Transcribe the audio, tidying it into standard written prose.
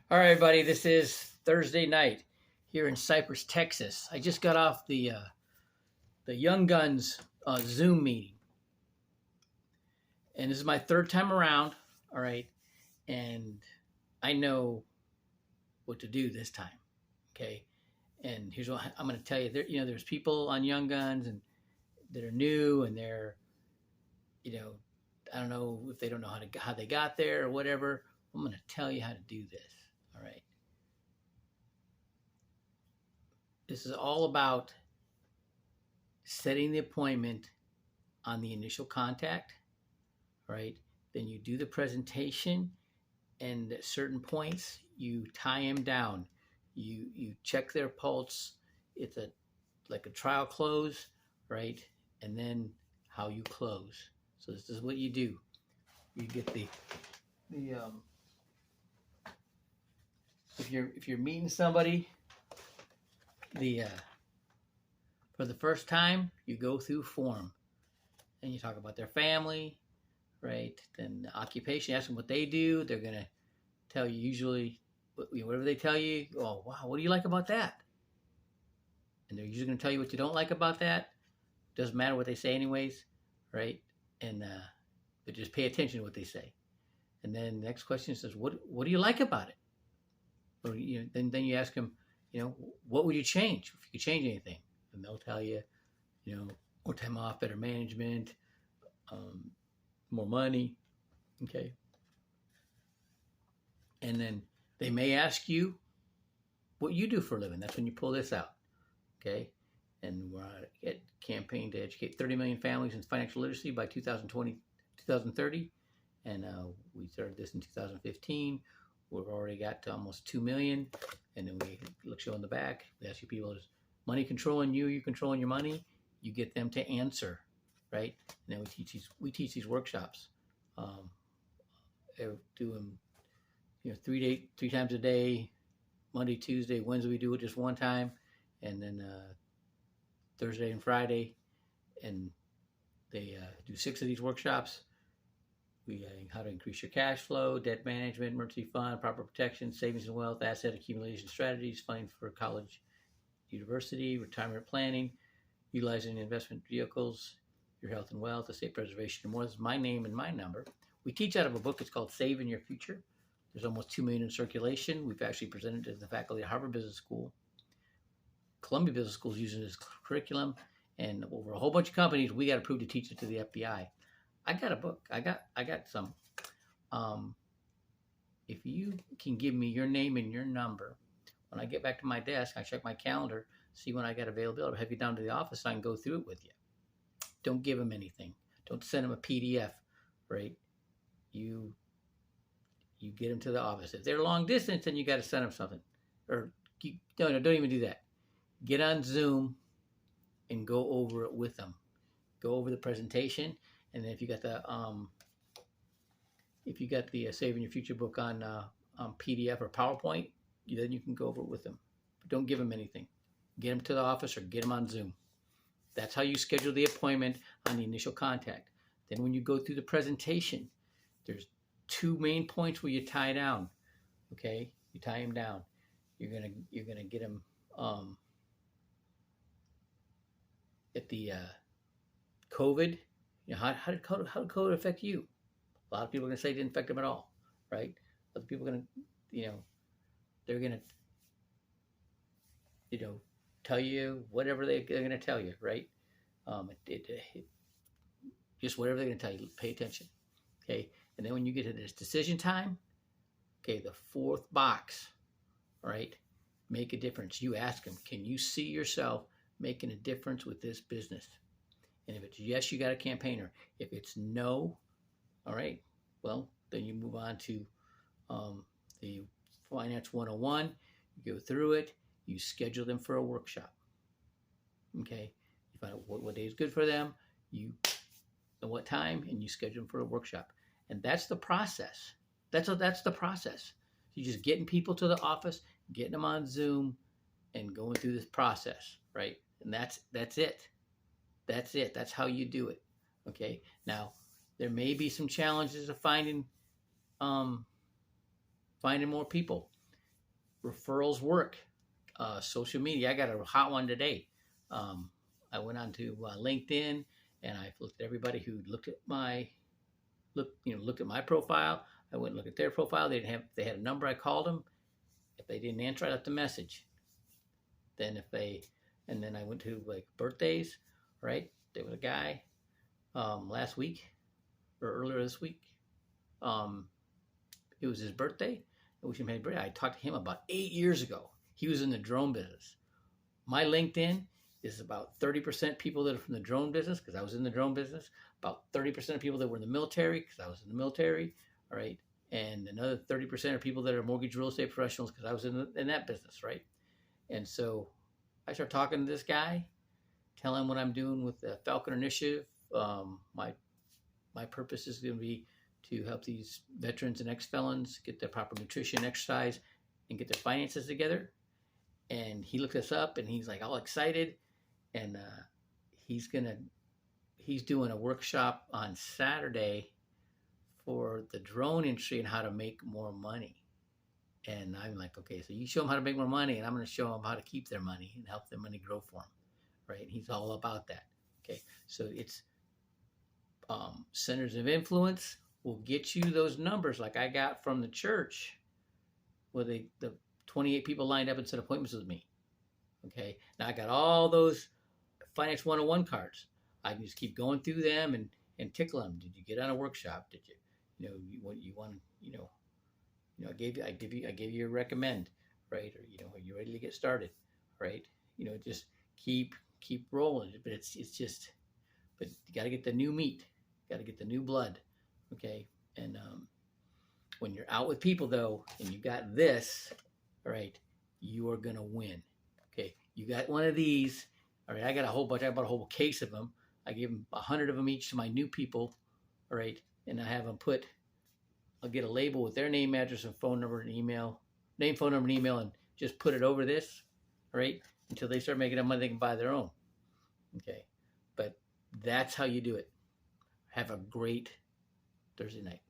All right, everybody. This is Thursday night here in Cypress, Texas. I just got off the Young Guns Zoom meeting, and this is my third time around. All right, and I know what to do this time. Okay, and here's what I'm going to tell you. There's people on Young Guns and that are new, and they're, you know, I don't know if they don't know how they got there or whatever. I'm going to tell you how to do this. All right, this is all about setting the appointment on the initial contact, right? Then you do the presentation, and at certain points you tie them down. You check their pulse. It's like a trial close, right? And then how you close. So this is what you do. You get the if you're meeting somebody the for the first time, you go through form and you talk about their family, right? Then the occupation, ask them what they do. They're gonna tell you usually whatever they tell you. Oh wow, what do you like about that? And they're usually gonna tell you what you don't like about that. Doesn't matter what they say anyways, right? And but just pay attention to what they say. And then the next question says, what do you like about it? Or then you ask them, what would you change if you could change anything? And they'll tell you, more time off, better management, more money. Okay. And then they may ask you what you do for a living. That's when you pull this out. Okay. And we're at campaign to educate 30 million families in financial literacy by 2030. And we started this in 2015. We've already got to almost 2 million. And then we show in the back. We ask you people, is money controlling you? You controlling your money? You get them to answer, right? And then we teach these workshops. Do them, 3 times a day, Monday, Tuesday, Wednesday we do it just one time, and then Thursday and Friday, and they do 6 of these workshops. We how to increase your cash flow, debt management, emergency fund, proper protection, savings and wealth, asset accumulation strategies, funding for college, university, retirement planning, utilizing investment vehicles, your health and wealth, estate preservation, and more. This is my name and my number. We teach out of a book. It's called Saving Your Future. There's almost 2 million in circulation. We've actually presented it to the faculty at Harvard Business School. Columbia Business School is using this curriculum, and over a whole bunch of companies, we got approved to teach it to the FBI. I got a book. I got some. If you can give me your name and your number, when I get back to my desk, I check my calendar, see when I got availability. I'll have you down to the office. So I can go through it with you. Don't give them anything. Don't send them a PDF, right? You get them to the office. If they're long distance, then you got to send them something. Or no, don't even do that. Get on Zoom and go over it with them. Go over the presentation, and then if you got the Saving Your Future book on PDF or PowerPoint, then you can go over it with them. But don't give them anything. Get them to the office or get them on Zoom. That's how you schedule the appointment on the initial contact. Then when you go through the presentation, there's 2 main points where you tie down. Okay, you tie them down. You're gonna get them at the COVID. How did COVID affect you? A lot of people are gonna say it didn't affect them at all, right? Other people are gonna, they're gonna, tell you whatever they're gonna tell you, right? Just whatever they're gonna tell you. Pay attention, okay? And then when you get to this decision time, okay, the 4th box, right? Make a difference. You ask them, can you see yourself making a difference with this business? And if it's yes, you got a campaigner. If it's no, all right, well, then you move on to the Finance 101. You go through it. You schedule them for a workshop. Okay, you find out what day is good for them. You know what time, and you schedule them for a workshop. And that's the process. That's the process. You just getting people to the office, getting them on Zoom, and going through this process, right? And that's it. That's it. That's how you do it. Okay. Now, there may be some challenges of finding more people. referrals work. Social media, I got a hot one today. I went on to LinkedIn and I looked at everybody who looked at my looked at my profile. I went and looked at their profile. They had a number. I called them. If they didn't answer, I left a message. Then and then I went to like birthdays, right? There was a guy last week or earlier this week. It was his birthday. I wish him happy birthday. I talked to him about 8 years ago. He was in the drone business. My LinkedIn is about 30% people that are from the drone business because I was in the drone business. About 30% of people that were in the military because I was in the military. All right. And another 30% are people that are mortgage real estate professionals because I was in that business. Right. And so I start talking to this guy, tell him what I'm doing with the Falcon Initiative. My purpose is going to be to help these veterans and ex-felons get their proper nutrition, exercise, and get their finances together. And he looked us up and he's like all excited. And he's doing a workshop on Saturday for the drone industry and how to make more money. And I'm like, okay, so you show them how to make more money, and I'm going to show them how to keep their money and help their money grow for them, right? And he's all about that. Okay, so it's centers of influence will get you those numbers like I got from the church where the 28 people lined up and set appointments with me. Okay, now I got all those Finance 101 cards. I can just keep going through them and tickle them. Did you get on a workshop? Did you want I gave you a recommend, right? Or are you ready to get started, right? Just keep rolling. But but you got to get the new meat, got to get the new blood, okay? And when you're out with people though, and you got this, all right, you are gonna win. Okay, you got one of these. All right, I got a whole bunch. I bought a whole case of them. I gave them 100 of them each to my new people. All right, and I have them I'll get a label with their name, address, and phone number and email, and just put it over this, all right, until they start making enough money they can buy their own. Okay, but that's how you do it. Have a great Thursday night.